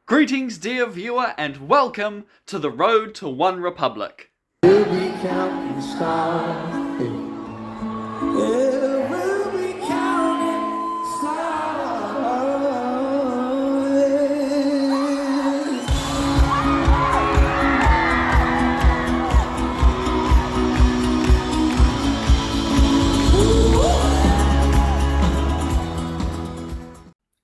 Greetings, dear viewer, and welcome to the road to OneRepublic. We'll be counting stars. Yeah, we'll be counting stars.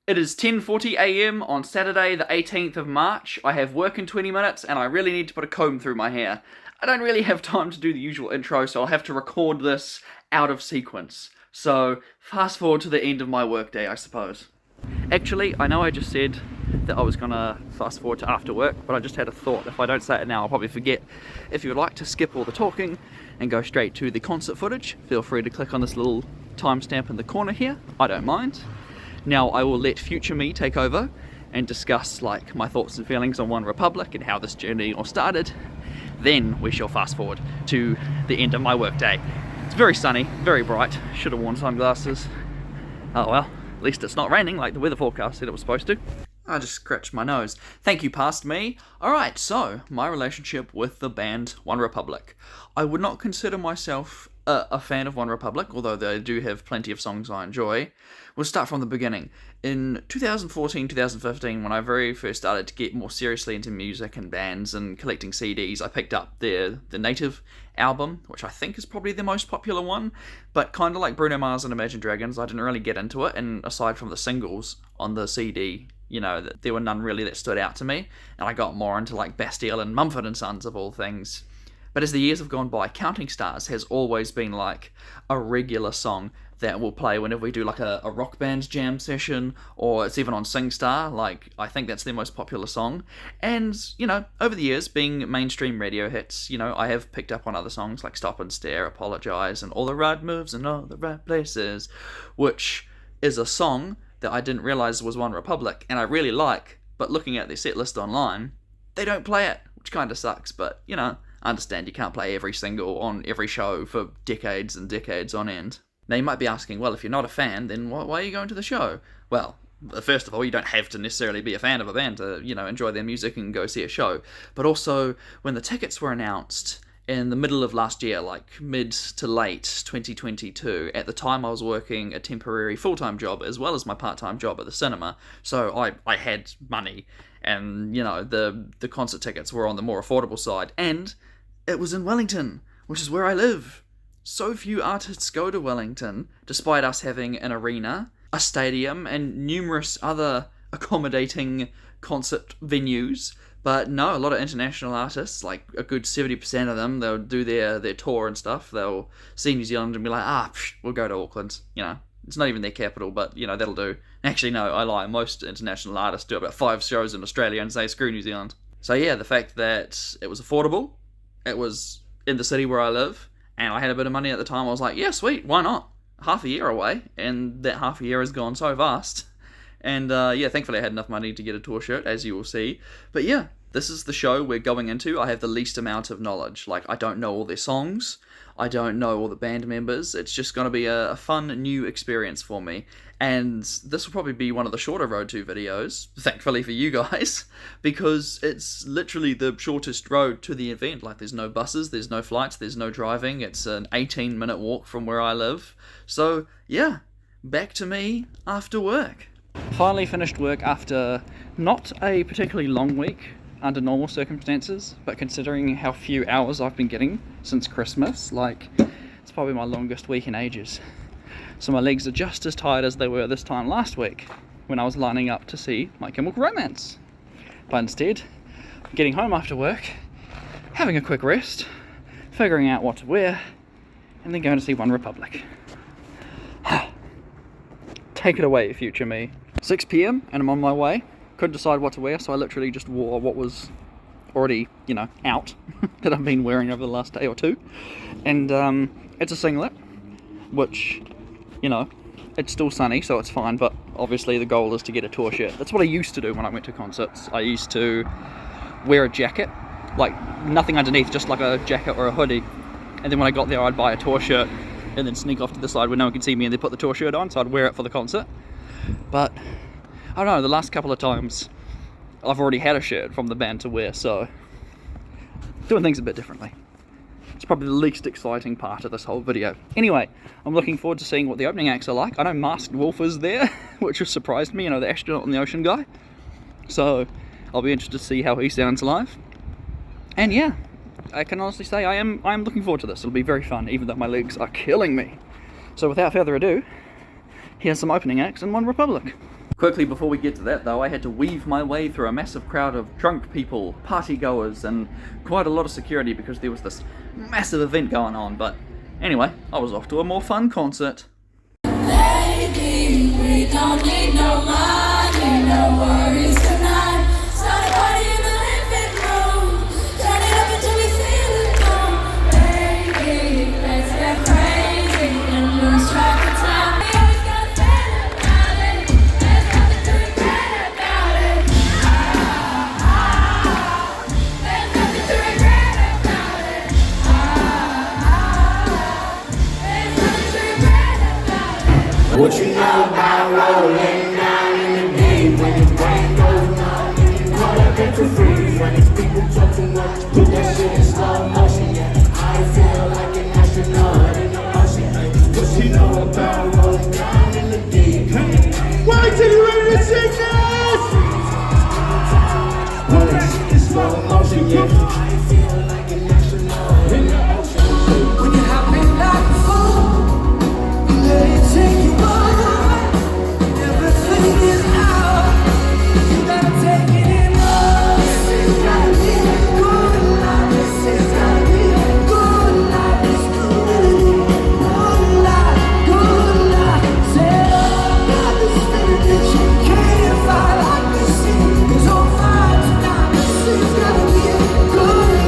It is 10:40 AM on Saturday the 18th of March. I have work in 20 minutes and I really need to put a comb through my hair. I don't really have time to do the usual intro, so I'll have to record this out of sequence. So, fast forward to the end of my workday, I suppose. Actually, I know I just said that I was gonna fast forward to after work, but I just had a thought. If I don't say it now, I'll probably forget. If you would like to skip all the talking and go straight to the concert footage, feel free to click on this little timestamp in the corner here. I don't mind. Now I will let future me take over and discuss like my thoughts and feelings on OneRepublic and how this journey all started. Then we shall fast forward to the end of my workday. It's very sunny, very bright. Should have worn sunglasses. Oh well, at least it's not raining like the weather forecast said it was supposed to. I just scratched my nose. Thank you, past me. Alright, so my relationship with the band OneRepublic. I would not consider myself a fan of OneRepublic, although they do have plenty of songs I enjoy. We'll start from the beginning. In 2014-2015, when I very first started to get more seriously into music and bands and collecting CDs, I picked up the Native album, which I think is probably the most popular one, but kind of like Bruno Mars and Imagine Dragons, I didn't really get into it, and aside from the singles on the CD, you know, there were none really that stood out to me, and I got more into like Bastille and Mumford & Sons of all things. But as the years have gone by, Counting Stars has always been like a regular song that we'll play whenever we do like a rock band jam session, or it's even on SingStar. Like, I think that's their most popular song. And, you know, over the years, being mainstream radio hits, you know, I have picked up on other songs like Stop and Stare, Apologise, and All the Right Moves in All the Right Places, which is a song that I didn't realise was OneRepublic, and I really like, but looking at their set list online, they don't play it, which kind of sucks, but, you know, I understand you can't play every single on every show for decades and decades on end. Now you might be asking, well, if you're not a fan, then why are you going to the show? Well, first of all, you don't have to necessarily be a fan of a band to, you know, enjoy their music and go see a show. But also, when the tickets were announced in the middle of last year, like mid to late 2022, at the time I was working a temporary full-time job as well as my part-time job at the cinema, so I had money, and, you know, the concert tickets were on the more affordable side, and it was in Wellington, which is where I live. So few artists go to Wellington, despite us having an arena, a stadium, and numerous other accommodating concert venues. But no, a lot of international artists, like a good 70% of them, they'll do their tour and stuff. They'll see New Zealand and be like, we'll go to Auckland. You know, it's not even their capital, but, you know, that'll do. Actually, no, I lie. Most international artists do about 5 shows in Australia and say, screw New Zealand. So yeah, the fact that it was affordable, it was in the city where I live, and I had a bit of money at the time, I was like, yeah, sweet, why not? Half a year away, and that half a year has gone so fast. And yeah, thankfully I had enough money to get a tour shirt, as you will see. But yeah, this is the show we're going into. I have the least amount of knowledge. Like, I don't know all their songs. I don't know all the band members. It's just going to be a fun new experience for me. And this will probably be one of the shorter Road to videos, thankfully for you guys, because it's literally the shortest road to the event. Like, there's no buses, there's no flights, there's no driving. It's an 18-minute walk from where I live. So, yeah, back to me after work. Finally finished work after not a particularly long week under normal circumstances, but considering how few hours I've been getting since Christmas, like, it's probably my longest week in ages. So my legs are just as tired as they were this time last week, when I was lining up to see My Chemical Romance. But instead, I'm getting home after work, having a quick rest, figuring out what to wear, and then going to see OneRepublic. Take it away, future me. 6 PM, and I'm on my way. Couldn't decide what to wear, so I literally just wore what was already, you know, out, that I've been wearing over the last day or two. And it's a singlet, which, you know, it's still sunny, so it's fine, but obviously the goal is to get a tour shirt. That's what I used to do when I went to concerts. I used to wear a jacket, like nothing underneath, just like a jacket or a hoodie. And then when I got there, I'd buy a tour shirt and then sneak off to the side where no one could see me and then put the tour shirt on, so I'd wear it for the concert. But I don't know, the last couple of times I've already had a shirt from the band to wear, so doing things a bit differently. It's probably the least exciting part of this whole video. Anyway, I'm looking forward to seeing what the opening acts are like. I know Masked Wolf is there, which has surprised me, you know, the astronaut and the ocean guy. So I'll be interested to see how he sounds live. And yeah, I can honestly say I am looking forward to this. It'll be very fun, even though my legs are killing me. So without further ado, here's some opening acts in OneRepublic. Quickly before we get to that though, I had to weave my way through a massive crowd of drunk people, party goers, and quite a lot of security because there was this massive event going on. But anyway, I was off to a more fun concert. Baby, we don't need no money, no worries tonight. Start a party in the living room. Turn it up until we feel it come. Baby, let's get crazy and lose track of time. We always gotta forget about it. There's nothing to regret about it. There's nothing to regret about it. There's nothing to regret about it. What you know about rolling down in the deep? When your brain goes numb and you call up into freeze. When these people talk too much, put that shit in slow motion. Yeah, I feel like an astronaut in the ocean. What you know about rolling down in the deep? Wait till you ready to sing this! Put that shit in slow motion. Yeah, I feel like an astronaut in the ocean. When you hop in like a fool, let it take you over. Everything is out. You gotta take it in. This is gotta be good life. This is gotta be good life. It's good life, good life. Say, got this feeling that you can't fight like this. 'Cause on fire tonight. This is gotta be good life.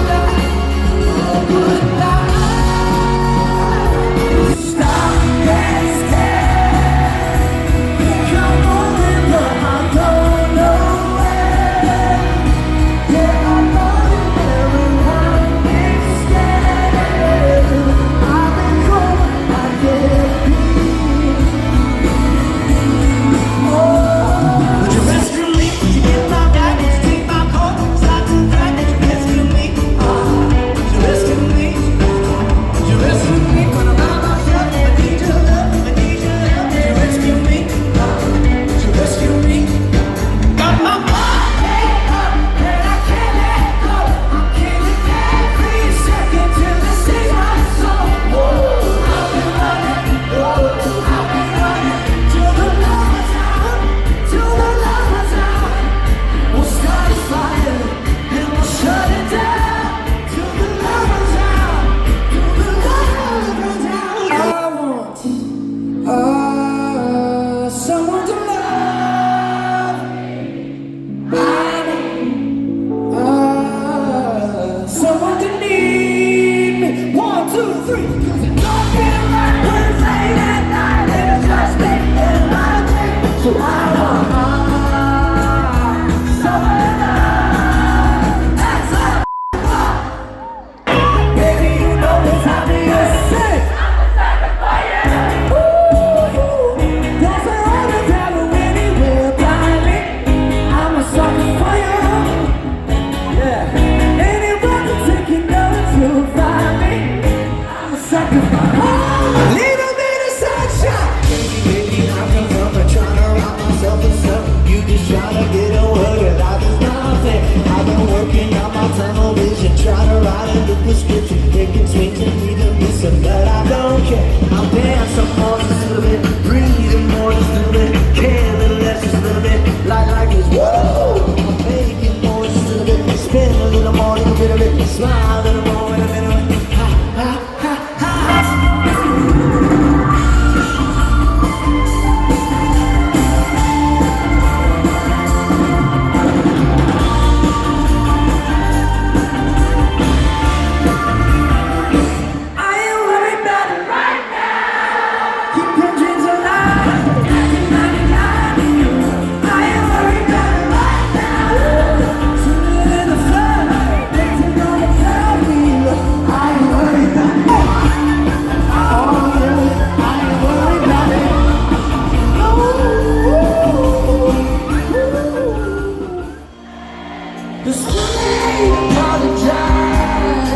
It's too late to apologize.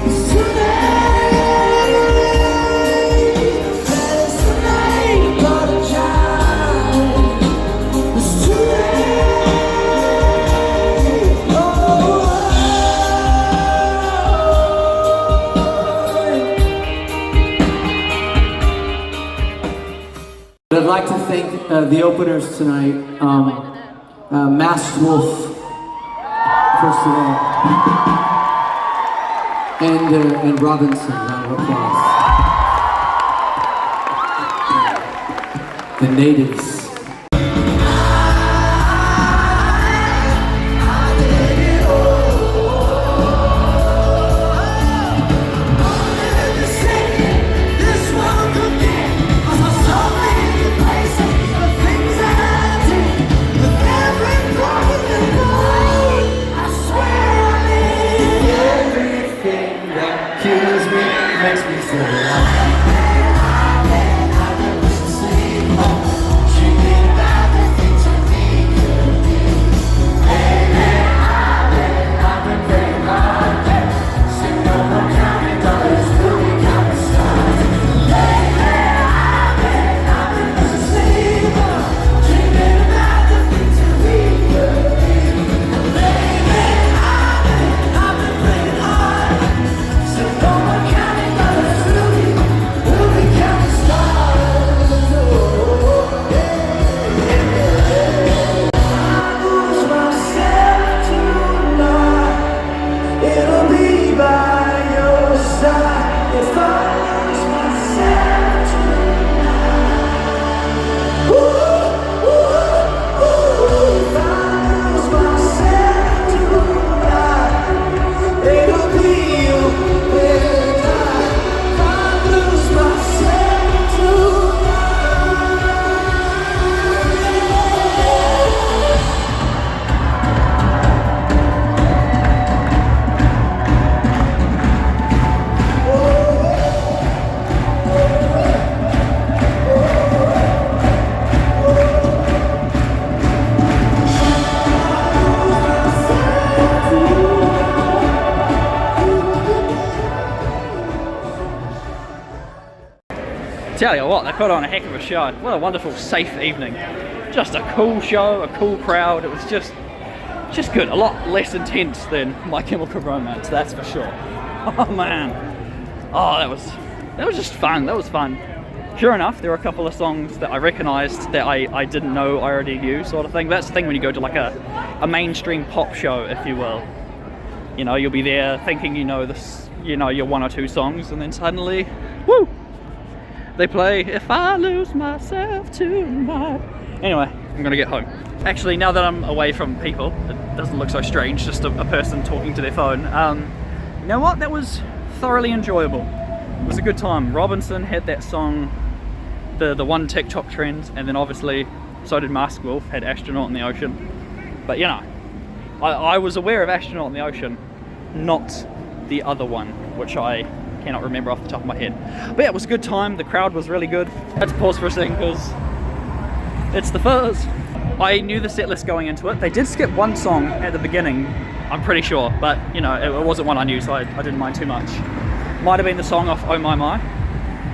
It's too late. It's too late to apologize. It's too late. Oh. I'd like to thank the openers tonight, Masked Wolf, first of all, and Robinson. Round of applause. The Natives. Makes me feel alive. Tell you what, they put on a heck of a show. What a wonderful, safe evening. Just a cool show, a cool crowd. It was just good. A lot less intense than My Chemical Romance, that's for sure. Oh man. Oh, that was just fun. That was fun. Sure enough, there were a couple of songs that I recognised that I didn't know I already knew, sort of thing. That's the thing when you go to like a mainstream pop show, if you will. You know, you'll be there thinking you know this, you know, your one or two songs, and then suddenly, woo! They play If I Lose Myself Tonight. Anyway, I'm gonna get home. Actually, now that I'm away from people, it doesn't look so strange, just a person talking to their phone. You know what? That was thoroughly enjoyable. It was a good time. Robinson had that song, the one TikTok trend, and then obviously so did Masked Wolf, had Astronaut in the Ocean. But you know, I was aware of Astronaut in the Ocean, not the other one, which I cannot remember off the top of my head. But yeah, it was a good time. The crowd was really good. I had to pause for a second because it's the Furs. I knew the set list going into it. They did skip one song at the beginning, I'm pretty sure, but you know, it wasn't one I knew, so I didn't mind too much. Might have been the song off Oh My My.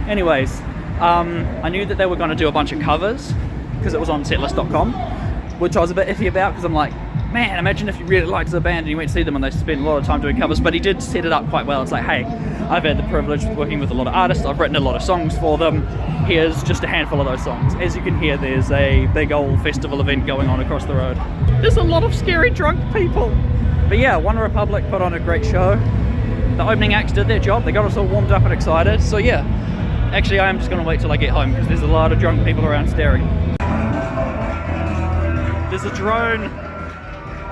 Anyways, I knew that they were going to do a bunch of covers because it was on setlist.com, which I was a bit iffy about because I'm like, man, imagine if you really liked the band and you went to see them and they spent a lot of time doing covers. But he did set it up quite well. It's like, hey, I've had the privilege of working with a lot of artists, I've written a lot of songs for them, here's just a handful of those songs. As you can hear, there's a big old festival event going on across the road. There's a lot of scary drunk people. But yeah, OneRepublic put on a great show. The opening acts did their job, they got us all warmed up and excited. So yeah, actually I am just going to wait till I get home because there's a lot of drunk people around staring. There's a drone.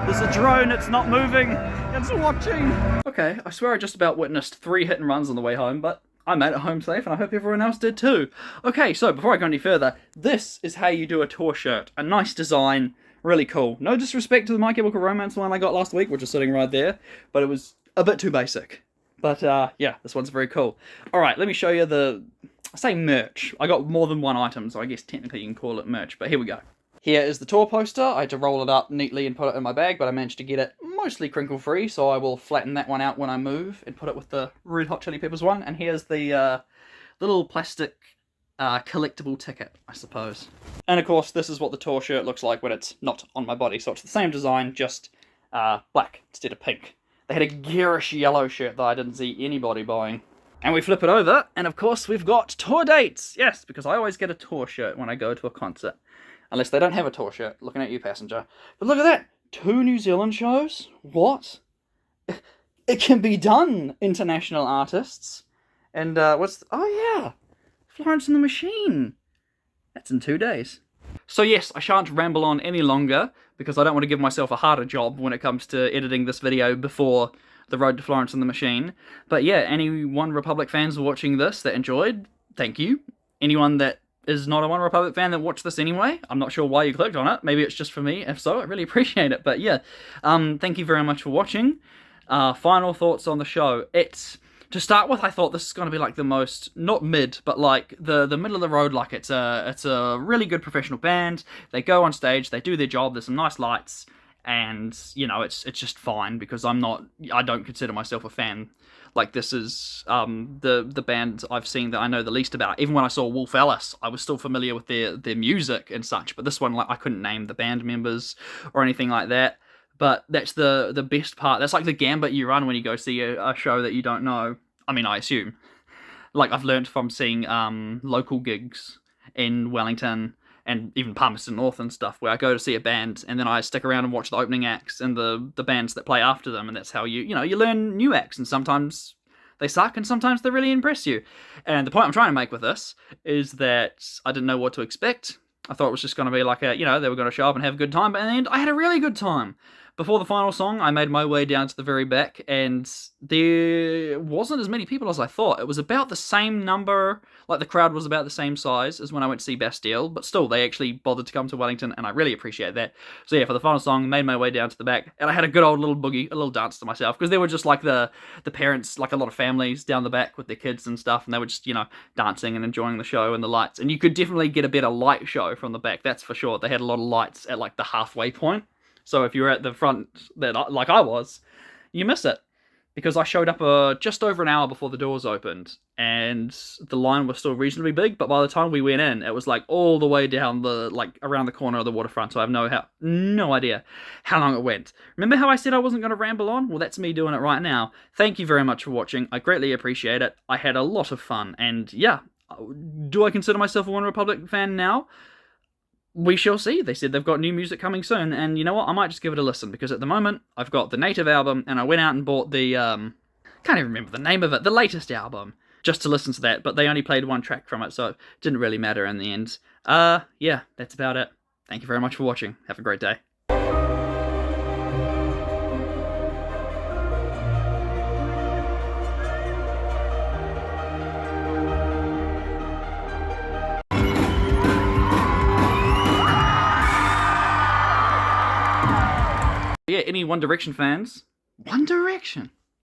There's a drone, it's not moving, it's watching. Okay, I swear I just about witnessed 3 hit and runs on the way home, but I made it home safe and I hope everyone else did too. Okay, so before I go any further, this is how you do a tour shirt. A nice design, really cool. No disrespect to the My Chemical Romance one I got last week, which is sitting right there, but it was a bit too basic. But yeah, this one's very cool. Alright, let me show you I say merch. I got more than one item, so I guess technically you can call it merch, but here we go. Here is the tour poster. I had to roll it up neatly and put it in my bag, but I managed to get it mostly crinkle-free, so I will flatten that one out when I move and put it with the Red Hot Chili Peppers one. And here's the little plastic collectible ticket, I suppose. And of course, this is what the tour shirt looks like when it's not on my body. So it's the same design, just black instead of pink. They had a garish yellow shirt that I didn't see anybody buying. And we flip it over, and of course we've got tour dates! Yes, because I always get a tour shirt when I go to a concert. Unless they don't have a tour shirt. Looking at you, passenger. But look at that! 2 New Zealand shows? What? It can be done, international artists. And, oh yeah! Florence and the Machine! That's in 2 days. So yes, I shan't ramble on any longer, because I don't want to give myself a harder job when it comes to editing this video before the road to Florence and the Machine. But yeah, any OneRepublic fans watching this that enjoyed, thank you. Anyone that is not a OneRepublic fan that watched this anyway, I'm not sure why you clicked on it. Maybe it's just for me. If so, I really appreciate it. But yeah, thank you very much for watching. Final thoughts on the show. To start with, I thought this is going to be like the most, not mid, but like the middle of the road. Like it's a really good professional band. They go on stage, they do their job. There's some nice lights, and you know it's just fine because I don't consider myself a fan. Like this is the band I've seen that I know the least about. Even when I saw Wolf Alice, I was still familiar with their music and such. But this one, like I couldn't name the band members or anything like that. But that's the best part. That's like the gambit you run when you go see a show that you don't know. I mean, I assume. Like, I've learnt from seeing local gigs in Wellington and even Palmerston North and stuff, where I go to see a band and then I stick around and watch the opening acts and the bands that play after them, and that's how you learn new acts, and sometimes they suck and sometimes they really impress you. And the point I'm trying to make with this is that I didn't know what to expect. I thought it was just going to be like they were going to show up and have a good time, but in the end, I had a really good time. Before the final song, I made my way down to the very back, and there wasn't as many people as I thought. It was about the same number, like the crowd was about the same size as when I went to see Bastille, but still, they actually bothered to come to Wellington, and I really appreciate that. So yeah, for the final song, made my way down to the back, and I had a good old little boogie, a little dance to myself, because there were just like the parents, like a lot of families down the back with their kids and stuff, and they were just, dancing and enjoying the show and the lights, and you could definitely get a better light show from the back, that's for sure. They had a lot of lights at like the halfway point. So if you're at the front, like I was, you miss it. Because I showed up just over an hour before the doors opened, and the line was still reasonably big, but by the time we went in, it was like all the way down around the corner of the waterfront, so I have no idea how long it went. Remember how I said I wasn't going to ramble on? Well, that's me doing it right now. Thank you very much for watching. I greatly appreciate it. I had a lot of fun, and yeah, do I consider myself a OneRepublic fan now? We shall see. They said they've got new music coming soon, and you know what? I might just give it a listen, because at the moment, I've got the Native album, and I went out and bought the, can't even remember the name of it, the latest album, just to listen to that, but they only played one track from it, so it didn't really matter in the end. Yeah, that's about it. Thank you very much for watching. Have a great day. Yeah, any One Direction fans? One Direction!